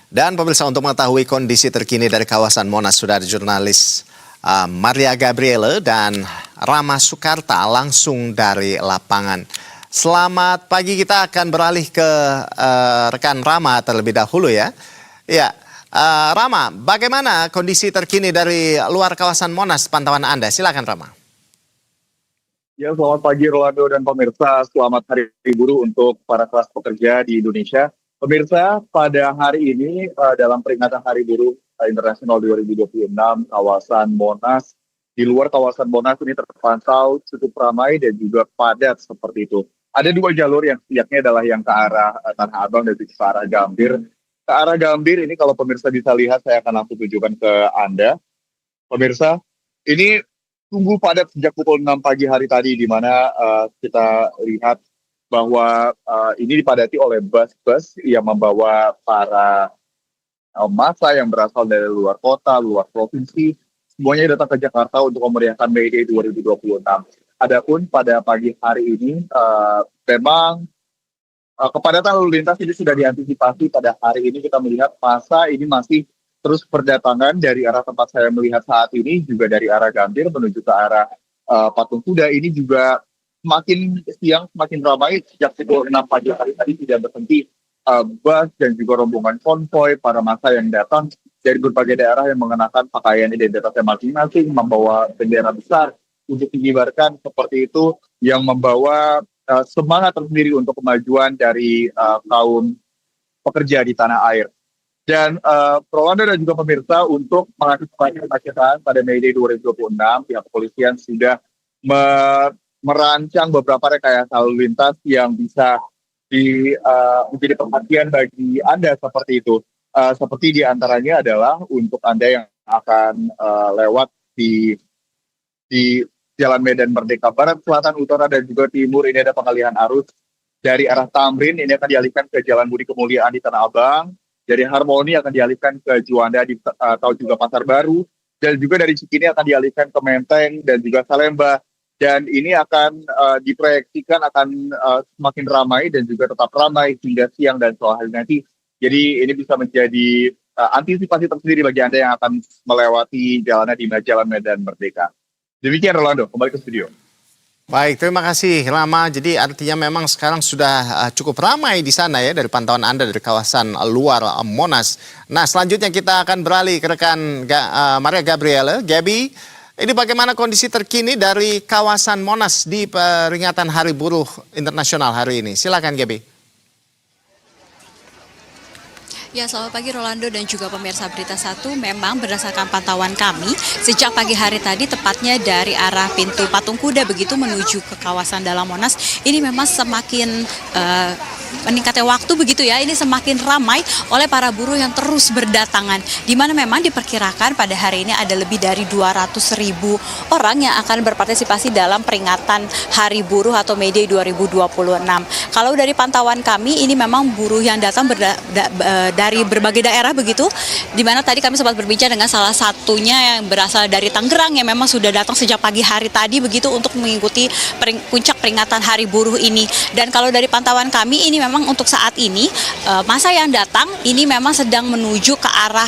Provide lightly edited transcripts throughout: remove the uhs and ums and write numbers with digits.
Dan pemirsa, untuk mengetahui kondisi terkini dari kawasan Monas sudah ada jurnalis Maria Gabriele dan Rama Sukarta langsung dari lapangan. Selamat pagi, kita akan beralih ke rekan Rama terlebih dahulu ya. Ya, Rama, bagaimana kondisi terkini dari luar kawasan Monas pantauan Anda? Silakan Rama. Ya, selamat pagi Rolando dan pemirsa. Selamat Hari Buruh untuk para kelas pekerja di Indonesia. Pemirsa, pada hari ini dalam peringatan Hari Buruh Internasional 2026, kawasan Monas, di luar kawasan Monas ini terpantau cukup ramai dan juga padat seperti itu. Ada dua jalur yang yakni adalah yang ke arah Tanah Abang dan juga ke arah Gambir. Ke arah Gambir ini kalau pemirsa bisa lihat, saya akan langsung tunjukkan ke Anda. Pemirsa, ini tunggu padat sejak pukul 6 pagi hari tadi, di mana kita lihat bahwa ini dipadati oleh bus-bus yang membawa para massa yang berasal dari luar kota, luar provinsi, semuanya datang ke Jakarta untuk memeriahkan May Day 2026. Adapun pada pagi hari ini, memang kepadatan lalu lintas ini sudah diantisipasi. Pada hari ini kita melihat massa ini masih terus berdatangan dari arah tempat saya melihat saat ini, juga dari arah Gambir menuju ke arah Patung Kuda. Ini juga semakin siang semakin ramai. Sejak pukul 6 pagi hari tadi tidak berhenti bus dan juga rombongan konvoy para massa yang datang dari berbagai daerah yang mengenakan pakaian identitasnya masing-masing, membawa bendera besar untuk dikibarkan seperti itu, yang membawa semangat tersendiri untuk kemajuan dari kaum pekerja di tanah air. Dan Rolando dan juga pemirsa, untuk mengantisipasi kemacetan pada May Day 2026, pihak kepolisian sudah merancang beberapa rekayasa lalu lintas yang bisa menjadi perhatian bagi Anda seperti itu. Seperti diantaranya adalah untuk Anda yang akan lewat di Jalan Medan Merdeka Barat, Selatan, Utara, dan juga Timur. Ini ada pengalihan arus dari arah Tamrin, ini akan dialihkan ke Jalan Budi Kemuliaan di Tanah Abang. Dari Harmoni akan dialihkan ke Juanda atau juga Pasar Baru, dan juga dari Cikini akan dialihkan ke Menteng dan juga Salemba. Dan ini akan diproyeksikan akan semakin ramai dan juga tetap ramai hingga siang dan sore hari nanti. Jadi ini bisa menjadi antisipasi tersendiri bagi Anda yang akan melewati jalanan di Jalan Medan Merdeka. Demikian Rolando, kembali ke studio. Baik, terima kasih Rama. Jadi artinya memang sekarang sudah cukup ramai di sana ya, dari pantauan Anda dari kawasan luar Monas. Nah, selanjutnya kita akan beralih ke rekan Maria Gabriele. Gabi, ini bagaimana kondisi terkini dari kawasan Monas di peringatan Hari Buruh Internasional hari ini? Silakan Gabi. Ya, selamat pagi Rolando dan juga pemirsa Berita Satu. Memang berdasarkan pantauan kami, sejak pagi hari tadi, tepatnya dari arah pintu Patung Kuda begitu menuju ke kawasan dalam Monas, ini memang semakin meningkatnya waktu begitu ya, ini semakin ramai oleh para buruh yang terus berdatangan, di mana memang diperkirakan pada hari ini ada lebih dari 200.000 orang yang akan berpartisipasi dalam peringatan Hari Buruh atau May Day 2026. Kalau dari pantauan kami, ini memang buruh yang datang dari berbagai daerah begitu, di mana tadi kami sempat berbincang dengan salah satunya yang berasal dari Tangerang yang memang sudah datang sejak pagi hari tadi begitu untuk mengikuti puncak peringatan Hari Buruh ini. Dan kalau dari pantauan kami, ini memang untuk saat ini masa yang datang ini memang sedang menuju ke arah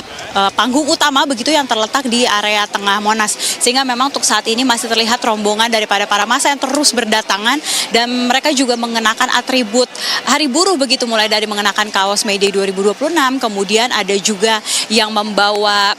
panggung utama begitu yang terletak di area tengah Monas, sehingga memang untuk saat ini masih terlihat rombongan daripada para massa yang terus berdatangan, dan mereka juga mengenakan atribut Hari Buruh begitu, mulai dari mengenakan kaos May Day 2026, kemudian ada juga yang membawa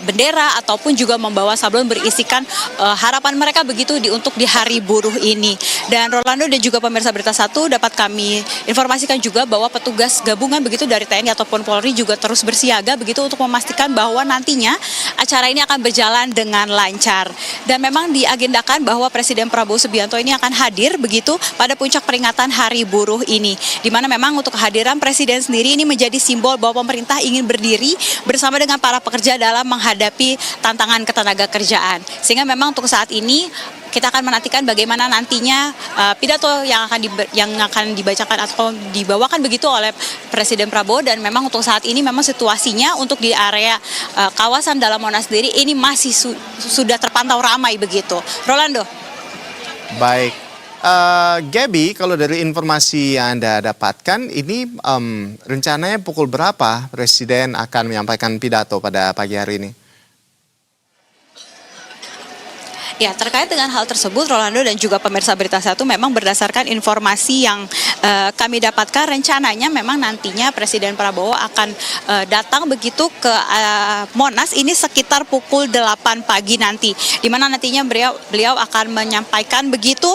bendera ataupun juga membawa sablon berisikan harapan mereka begitu untuk di Hari Buruh ini. Dan Rolando dan juga pemirsa Berita Satu, dapat kami informasikan juga bahwa petugas gabungan begitu dari TNI ataupun Polri juga terus bersiaga begitu untuk memastikan bahwa nantinya acara ini akan berjalan dengan lancar. Dan memang diagendakan bahwa Presiden Prabowo Subianto ini akan hadir begitu pada puncak peringatan Hari Buruh ini, di mana memang untuk kehadiran Presiden sendiri ini menjadi simbol bahwa pemerintah ingin berdiri bersama dengan para pekerja dalam menghadapi tantangan ketenaga kerjaan. Sehingga memang untuk saat ini kita akan menantikan bagaimana nantinya pidato yang akan dibacakan atau dibawakan begitu oleh Presiden Prabowo. Dan memang untuk saat ini memang situasinya untuk di area kawasan dalam Monas sendiri ini masih sudah terpantau ramai begitu. Rolando. Baik. Gaby, kalau dari informasi yang Anda dapatkan, ini rencananya pukul berapa Presiden akan menyampaikan pidato pada pagi hari ini? Ya, terkait dengan hal tersebut, Rolando dan juga pemirsa Berita Satu, memang berdasarkan informasi yang kami dapatkan, rencananya memang nantinya Presiden Prabowo akan datang begitu ke Monas ini sekitar pukul 8 pagi nanti, di mana nantinya beliau akan menyampaikan begitu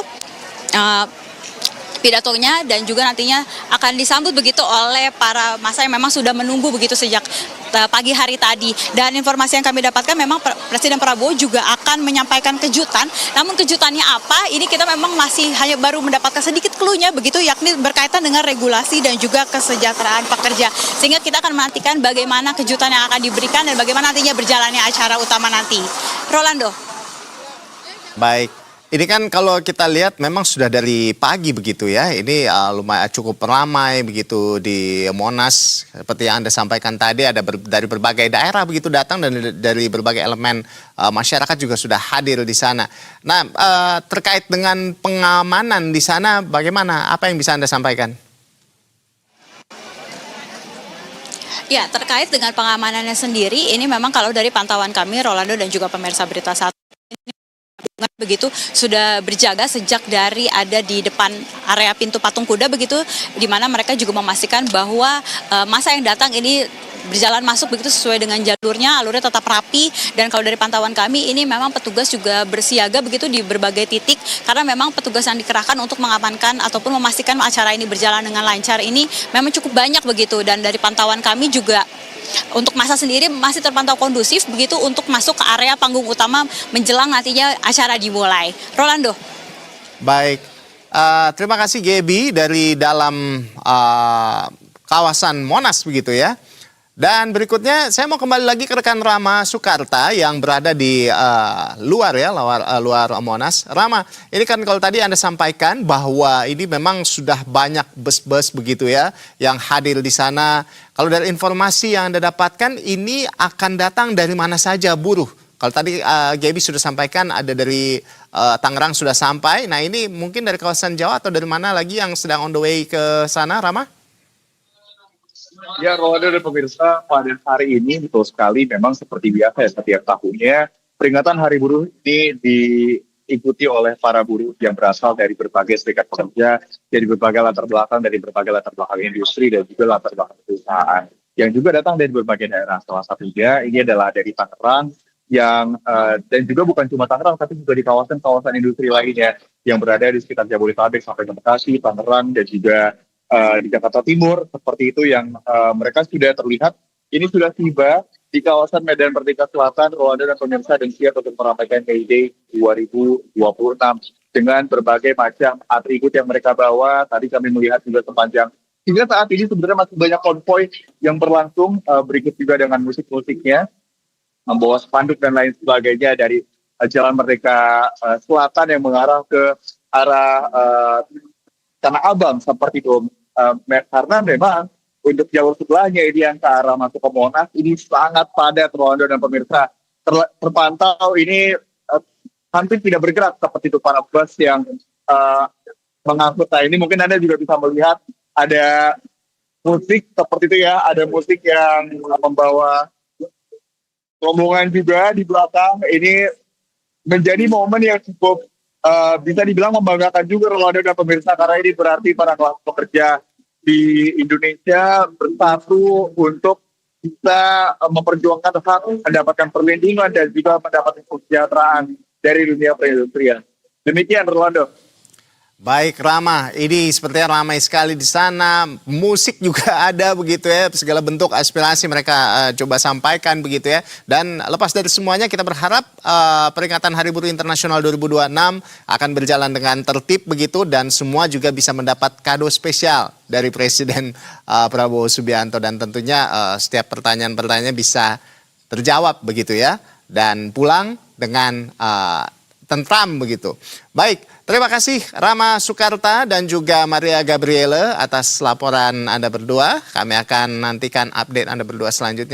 pidatonya, dan juga nantinya akan disambut begitu oleh para massa yang memang sudah menunggu begitu sejak pagi hari tadi. Dan informasi yang kami dapatkan memang Presiden Prabowo juga akan menyampaikan kejutan. Namun kejutannya apa? Ini kita memang masih hanya baru mendapatkan sedikit clue-nya begitu, yakni berkaitan dengan regulasi dan juga kesejahteraan pekerja. Sehingga kita akan menantikan bagaimana kejutan yang akan diberikan dan bagaimana nantinya berjalannya acara utama nanti. Rolando. Baik. Ini kan kalau kita lihat memang sudah dari pagi begitu ya. Ini lumayan cukup ramai begitu di Monas. Seperti yang Anda sampaikan tadi, ada dari berbagai daerah begitu datang, dan dari berbagai elemen masyarakat juga sudah hadir di sana. Nah, terkait dengan pengamanan di sana bagaimana? Apa yang bisa Anda sampaikan? Ya, terkait dengan pengamanannya sendiri, ini memang kalau dari pantauan kami, Rolando dan juga pemirsa Berita Satu, begitu sudah berjaga sejak dari ada di depan area pintu patung kuda begitu, di mana mereka juga memastikan bahwa massa yang datang ini berjalan masuk begitu sesuai dengan jalurnya, alurnya tetap rapi. Dan kalau dari pantauan kami, ini memang petugas juga bersiaga begitu di berbagai titik, karena memang petugas yang dikerahkan untuk mengamankan ataupun memastikan acara ini berjalan dengan lancar ini memang cukup banyak begitu. Dan dari pantauan kami juga untuk massa sendiri masih terpantau kondusif begitu untuk masuk ke area panggung utama menjelang nantinya acara dimulai. Rolando. Baik, terima kasih Gaby dari dalam kawasan Monas begitu ya. Dan berikutnya saya mau kembali lagi ke rekan Rama Sukarta yang berada di luar ya, luar Monas. Rama, ini kan kalau tadi Anda sampaikan bahwa ini memang sudah banyak bus-bus begitu ya yang hadir di sana. Kalau dari informasi yang Anda dapatkan, ini akan datang dari mana saja buruh? Kalau tadi Gaby sudah sampaikan ada dari Tangerang sudah sampai. Nah, ini mungkin dari kawasan Jawa atau dari mana lagi yang sedang on the way ke sana, Rama? Ya, Rolando dan pemirsa, pada hari ini betul sekali memang seperti biasa ya, setiap tahunnya peringatan Hari Buruh ini diikuti oleh para buruh yang berasal dari berbagai serikat pekerja, dari berbagai latar belakang industri dan juga latar belakang perusahaan, yang juga datang dari berbagai daerah. Salah satunya ini adalah dari Tangerang, yang dan juga bukan cuma Tangerang, tapi juga di kawasan-kawasan industri lainnya yang berada di sekitar Jabodetabek sampai ke Bekasi, Tangerang, dan juga di Jakarta Timur, seperti itu yang mereka sudah terlihat. Ini sudah tiba di kawasan Medan Merdeka Selatan, Rolando dan pemirsa, dan siap untuk meramaikan May Day 2026 dengan berbagai macam atribut yang mereka bawa. Tadi kami melihat juga sepanjang hingga saat ini sebenarnya masih banyak konvoy yang berlangsung, berikut juga dengan musik-musiknya, membawa spanduk dan lain sebagainya dari Jalan Merdeka Selatan yang mengarah ke arah Tanah Abang seperti itu. Karena memang untuk jalur sebelahnya ini yang ke arah masuk ke Monas ini sangat padat, Rolando dan pemirsa. Terpantau ini hampir tidak bergerak seperti itu para bus yang mengangkut. Nah, ini mungkin Anda juga bisa melihat ada musik seperti itu ya, ada musik yang membawa rombongan juga di belakang. Ini menjadi momen yang cukup bisa dibilang membanggakan juga, Rolando dan pemirsa, karena ini berarti para kelas pekerja di Indonesia bersatu untuk bisa memperjuangkan hak, mendapatkan perlindungan dan juga mendapatkan kesejahteraan dari dunia perindustrian. Demikian, Rolando. Baik, Rama, ini sepertinya ramai sekali di sana, musik juga ada begitu ya, segala bentuk aspirasi mereka coba sampaikan begitu ya. Dan lepas dari semuanya kita berharap peringatan Hari Buruh Internasional 2026 akan berjalan dengan tertib begitu, dan semua juga bisa mendapat kado spesial dari Presiden Prabowo Subianto, dan tentunya setiap pertanyaan-pertanyaan bisa terjawab begitu ya, dan pulang dengan tentram begitu. Baik, terima kasih Rama Sukarta dan juga Maria Gabriele atas laporan Anda berdua. Kami akan nantikan update Anda berdua selanjutnya.